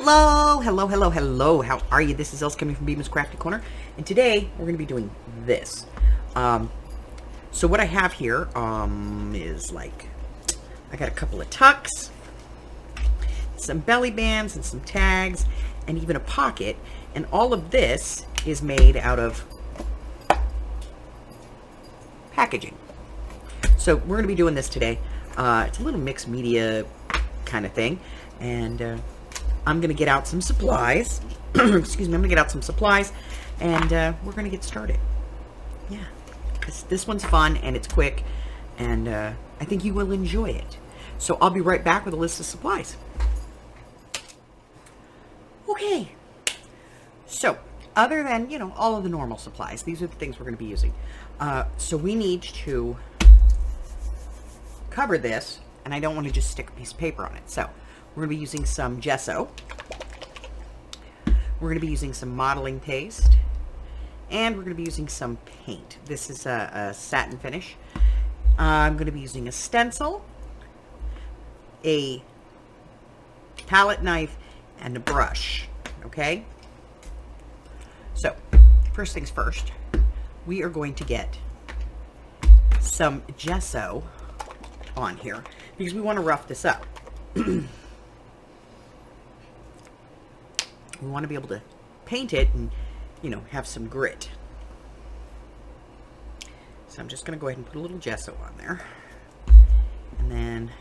Hello, hello, hello, hello. How are you? This is Els coming from Bemis Crafty Corner, and today we're going to be doing this. So what I have here is like, I got a couple of tucks, some belly bands, and some tags, and even a pocket. And all of this is made out of packaging. So we're going to be doing this today. It's a little mixed media kind of thing, and I'm going to get out some supplies. Excuse me, I'm going to get out some supplies, and we're going to get started. Yeah, this one's fun, and it's quick, and I think you will enjoy it. So I'll be right back with a list of supplies. Okay, so other than, you know, all of the normal supplies, these are the things we're going to be using. So we need to cover this, and I don't want to just stick a piece of paper on it. So we're going to be using some gesso. We're going to be using some modeling paste, and we're going to be using some paint. This is a satin finish. I'm going to be using a stencil, a palette knife, and a brush. Okay? So, first things first, we are going to get some gesso on here because we want to rough this up. We want to be able to paint it and, you know, have some grit. So I'm just going to go ahead and put a little gesso on there, and then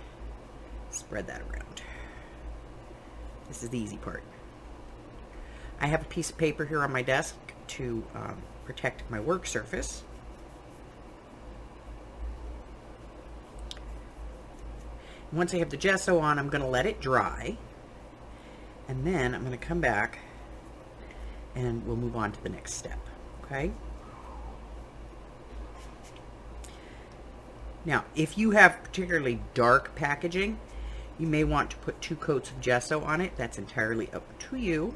spread that around. This is the easy part. I have a piece of paper here on my desk to protect my work surface. Once I have the gesso on, I'm going to let it dry, and then I'm going to come back and we'll move on to the next step. Okay? Now, if you have particularly dark packaging, you may want to put 2 coats of gesso on it. That's entirely up to you.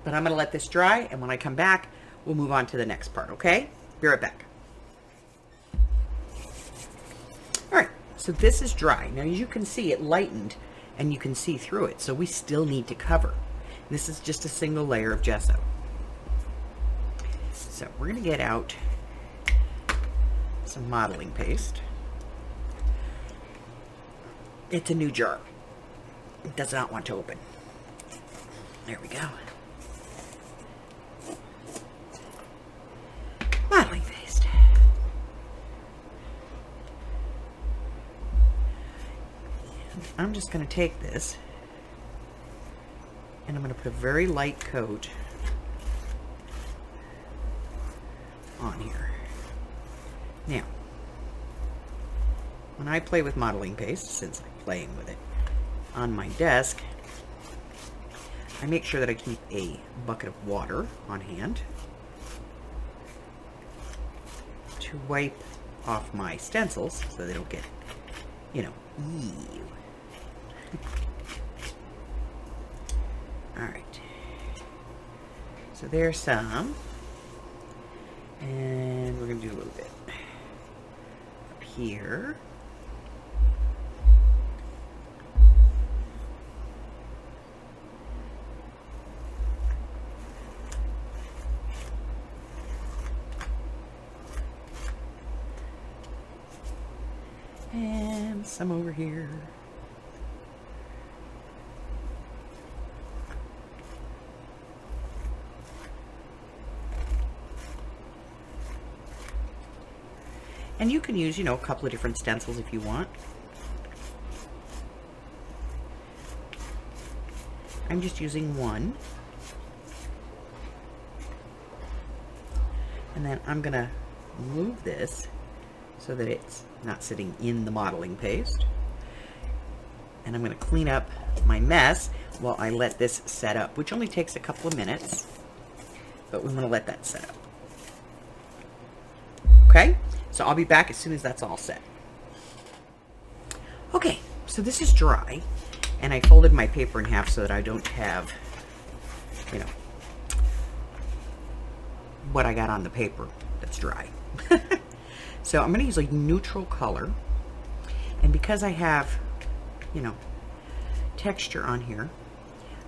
But I'm going to let this dry, and when I come back, we'll move on to the next part, okay? Be right back. All right, so this is dry. Now, as you can see, it lightened, and you can see through it, so we still need to cover. This is just a single layer of gesso. So we're going to get out some modeling paste. It's a new jar. It does not want to open. There we go. Modeling paste. And I'm just going to take this and I'm going to put a very light coat on here. Now, when I play with modeling paste, since I'm playing with it on my desk, I make sure that I keep a bucket of water on hand to wipe off my stencils so they don't get, you know, ew. Alright. So there's some. And we're going to do a little bit up here. And some over here. And you can use, you know, a couple of different stencils if you want. I'm just using one. And then I'm going to move this so that it's not sitting in the modeling paste. And I'm going to clean up my mess while I let this set up, which only takes a couple of minutes, but we want to let that set up. Okay, so I'll be back as soon as that's all set. Okay, so this is dry, and I folded my paper in half so that I don't have, you know, what I got on the paper that's dry. So I'm going to use a neutral color, and because I have, you know, texture on here,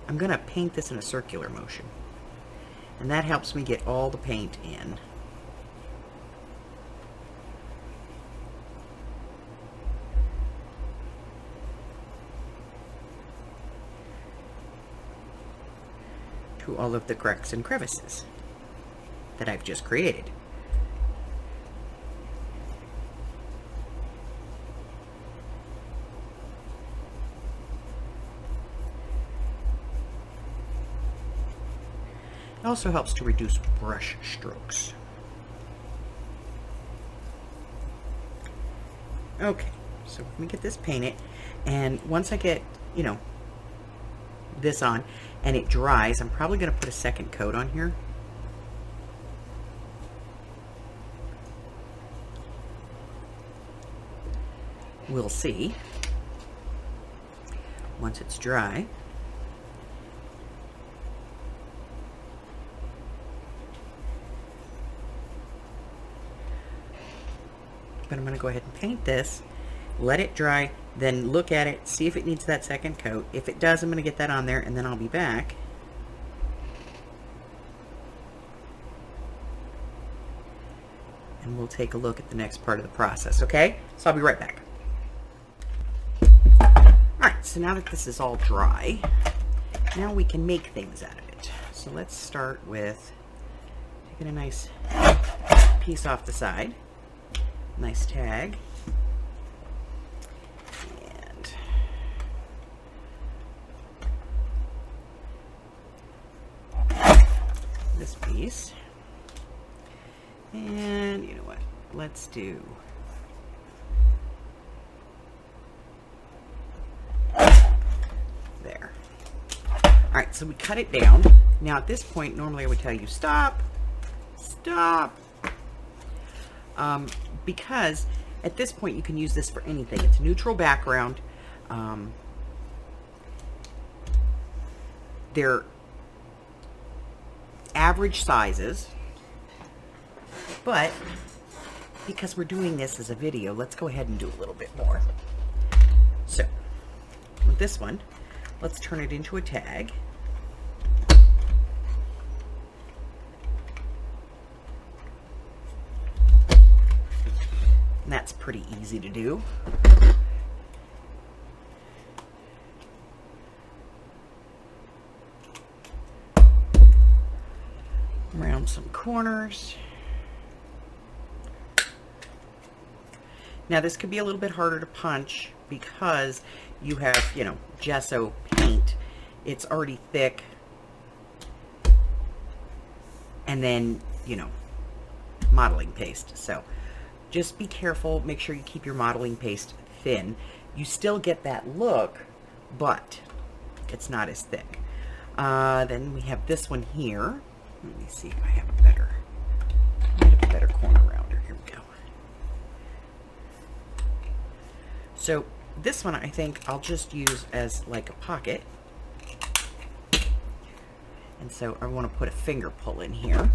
I'm going to paint this in a circular motion, and that helps me get all the paint in. To all of the cracks and crevices that I've just created. It also helps to reduce brush strokes. Okay, so let me get this painted, and once I get, you know, this on and it dries, I'm probably going to put a second coat on here. We'll see once it's dry. But I'm going to go ahead and paint this, let it dry, then look at it, see if it needs that second coat. If it does, I'm going to get that on there, and then I'll be back. And we'll take a look at the next part of the process, okay? So I'll be right back. Alright, so now that this is all dry, now we can make things out of it. So let's start with taking a nice piece off the side. Nice tag. And this piece. And you know what? Let's do there. Alright, so we cut it down. Now at this point, normally I would tell you stop. Stop. Because at this point you can use this for anything. It's a neutral background. They're average sizes, but because we're doing this as a video, let's go ahead and do a little bit more. So with this one, let's turn it into a tag. And that's pretty easy to do. Around some corners. Now this could be a little bit harder to punch because you have, you know, gesso paint. It's already thick. And then, you know, modeling paste. So just be careful. Make sure you keep your modeling paste thin. You still get that look, but it's not as thick. Then we have this one here. Let me see if I have a better corner rounder. Here we go. So this one I think I'll just use as like a pocket. And so I want to put a finger pull in here.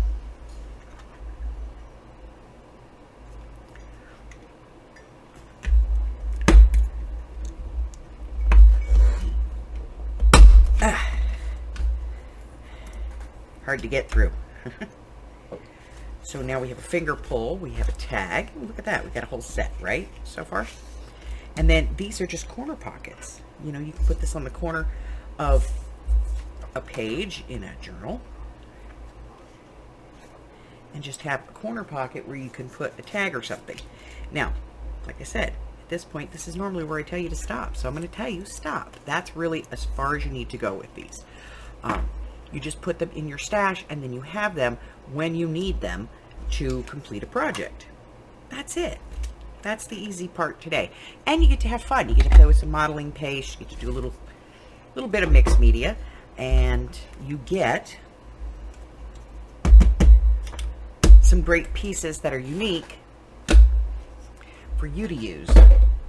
Hard to get through. So now we have a finger pull, we have a tag. Look at that, we got a whole set, right, so far? And then these are just corner pockets. You know, you can put this on the corner of a page in a journal and just have a corner pocket where you can put a tag or something. Now, like I said, at this point, this is normally where I tell you to stop. So I'm going to tell you stop. That's really as far as you need to go with these. You just put them in your stash, and then you have them when you need them to complete a project. That's it. That's the easy part today. And you get to have fun. You get to play with some modeling paste. You get to do a little bit of mixed media, and you get some great pieces that are unique for you to use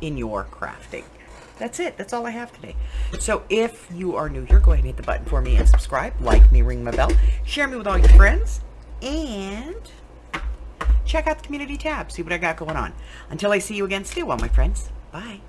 in your crafting. That's it. That's all I have today. So if you are new here, go ahead and hit the button for me and subscribe. Like me, ring my bell. Share me with all your friends. and check out the community tab. See what I got going on. Until I see you again, stay well, my friends. Bye.